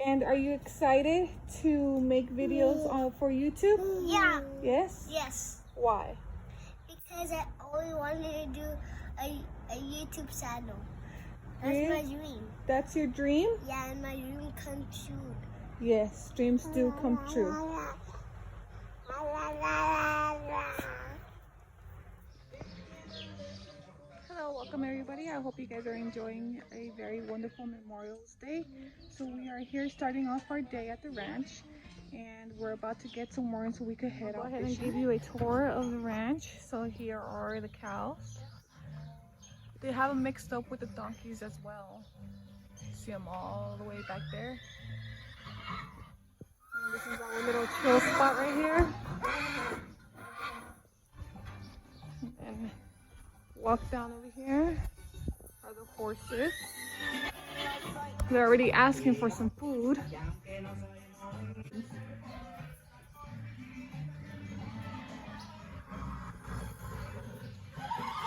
And are you excited to make videos for YouTube? Yeah. Yes? Yes. Why? Because I always wanted to do a YouTube channel. That's Really? my dream. That's your dream? Yeah, and my dream come true. Yes, dreams do come true. Hello, welcome everybody. I hope you guys are enjoying a very wonderful Memorial Day. So we are here starting off our day at the ranch, and we're about to get some more so we could head out. Go ahead and give you a tour of the ranch. So here are the cows. They have them mixed up with the donkeys as well. See them all the way back there. And this is our little chill spot right here. And walk down over here are the horses. They're already asking for some food.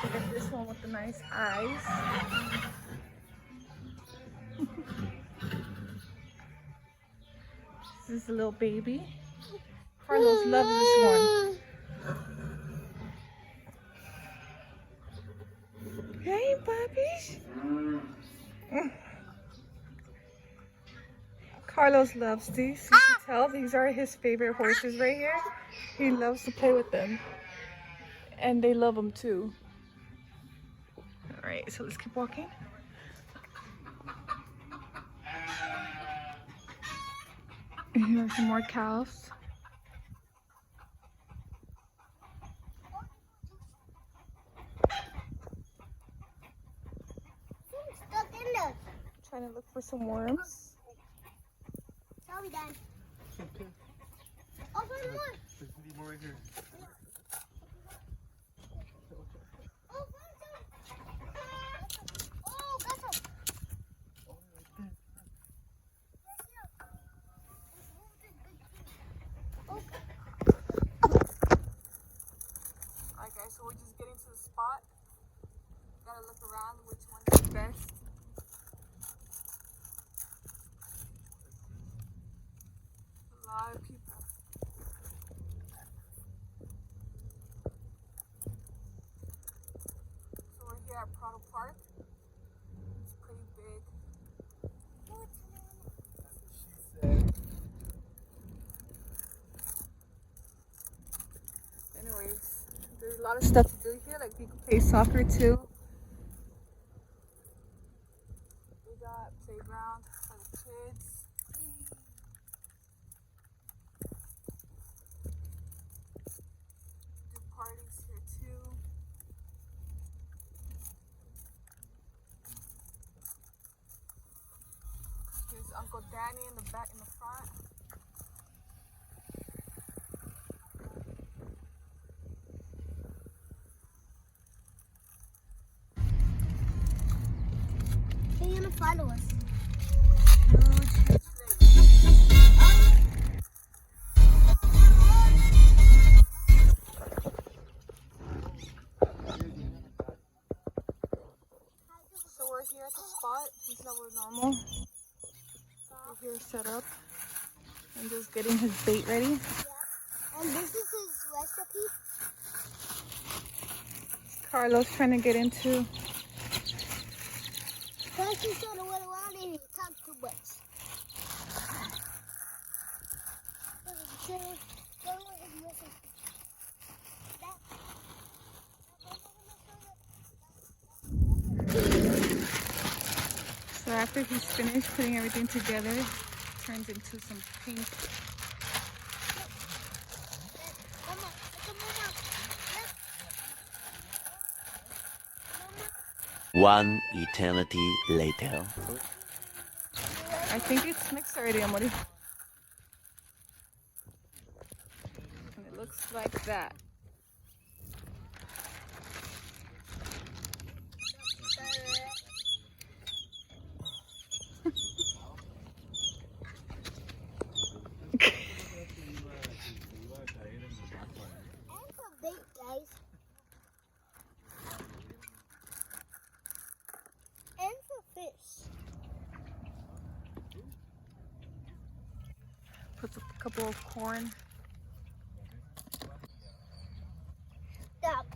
Look at this one with the nice eyes. This is a little baby. Carlos loves this one. Hey, puppies. Carlos loves these. You can tell these are his favorite horses right here. He loves to play with them. And they love him too. Alright, so let's keep walking. And here are some more cows. Stuck in there. Trying to look for some worms. Sorry, Dad. Okay. Oh, there's more. There's gonna be more right here. Oh, got some. Alright guys, so we're just getting to the spot. Gotta look around which one is best. A lot of people. So we're here at Prado Park. It's pretty big. Anyways, there's a lot of stuff to do here. Like you can play soccer too. We got playground for the kids. Do parties here too. Here's Uncle Danny in the back, in the front. They're gonna follow us. So we're here at the spot. This is our normal. We're here set up and just getting his bait ready. Yeah. And this is his recipe. Carlos trying to get into. First he sort of went around and he talked too much. So after he's finished putting everything together, it turns into some pink. One eternity later. I think it's mixed already, Amori. And it looks like that. Puts a couple of corn. Stop.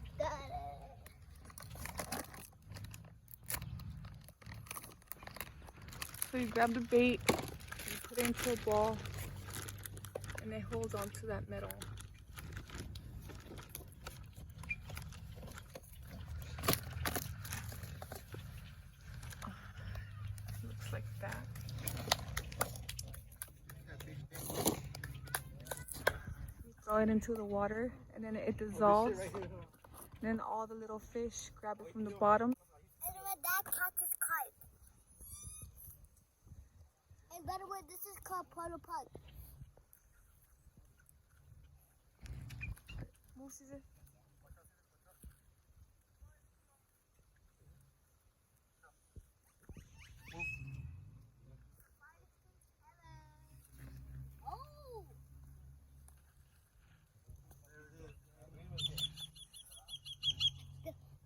So you grab the bait, you put it into a ball, and it holds onto that metal. Looks like that. You throw it into the water, and then it dissolves. Then all the little fish grab it from the bottom. And my dad catches carp. And by the way, this is called Prado Park. Move, Caesar. Oh!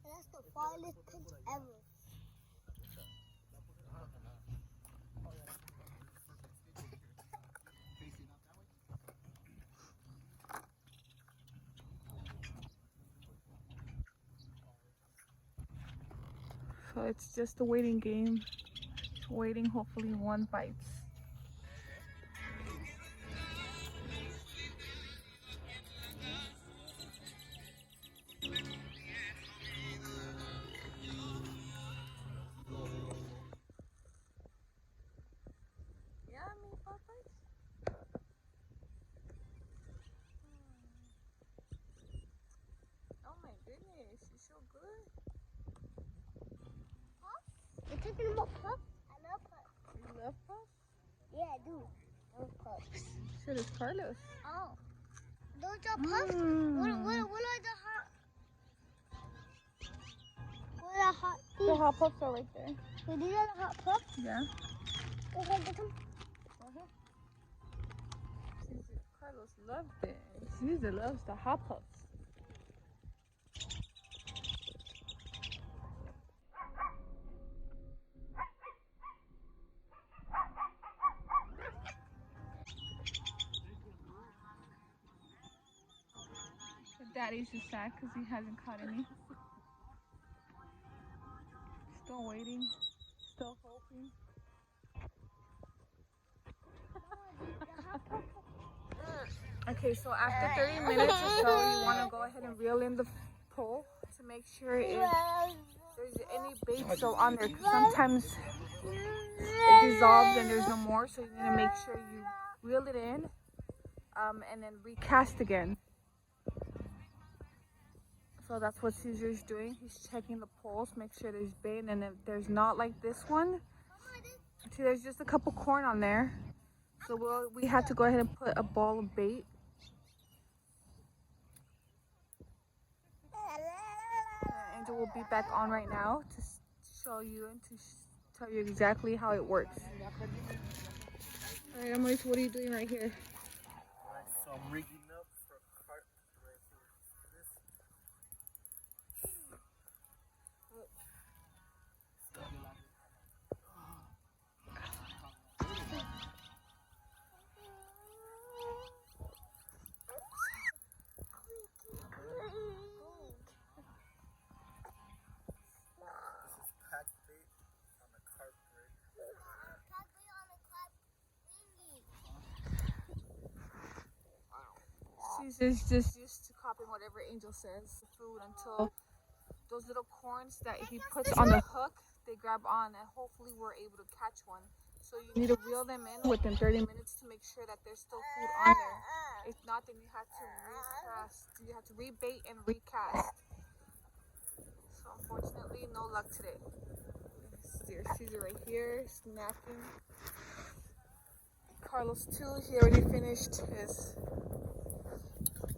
That's the farthest pinch ever. So it's just a waiting game. Waiting, hopefully one bites. Yummy, Popeyes. Oh my goodness, you're so good. You're talking about puffs? I love puffs. You love puffs? Yeah, I do. I love puffs. So does Carlos. Oh. Those are puffs? What are the hot? What are the hot things? The hot puffs are right there. Wait, these are the hot puffs? Yeah. Okay, get them. Carlos loves it. Caesar loves the hot puffs. Daddy's just sad because he hasn't caught any. Still waiting. Still hoping. Okay, so after 30 minutes or so, you want to go ahead and reel in the pole to make sure if there's any bait still on there, because sometimes it dissolves and there's no more, so you need to make sure you reel it in and then recast again. So that's what Caesar's doing. He's checking the poles, make sure there's bait, and if there's not, like this one, see, there's just a couple corn on there. So we have to go ahead and put a ball of bait. Angel will be back on right now to show you and to tell you exactly how it works. All right, Emily, so what are you doing right here? So I'm rigging up for carp right here. Caesar's just used to copying whatever Angel says, the food, until those little corns that he puts on the hook, they grab on, and hopefully we're able to catch one. So you need to reel them in within 30 minutes to make sure that there's still food on there. If not, then you have to recast. You have to rebait and recast. So unfortunately, no luck today. There's Caesar right here, snacking. Carlos too, he already finished his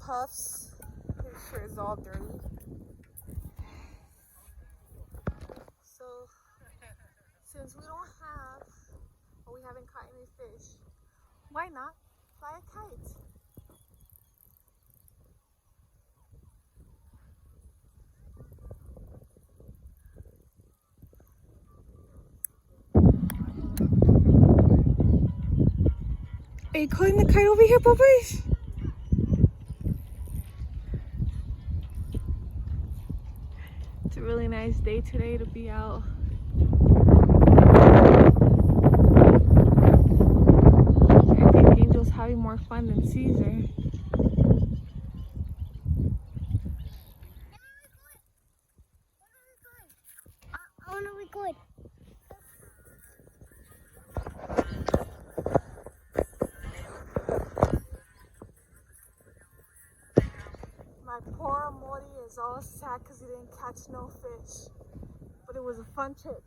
puffs. Pretty sure it's all dirty. So since we don't have, or we haven't caught any fish, why not fly a kite? Are you calling the kite over here, Popeyes? It's a really nice day today to be out. I think Angel's having more fun than Caesar. I want to record. My poor Mori is all sad because he didn't catch no fish. But it was a fun trip.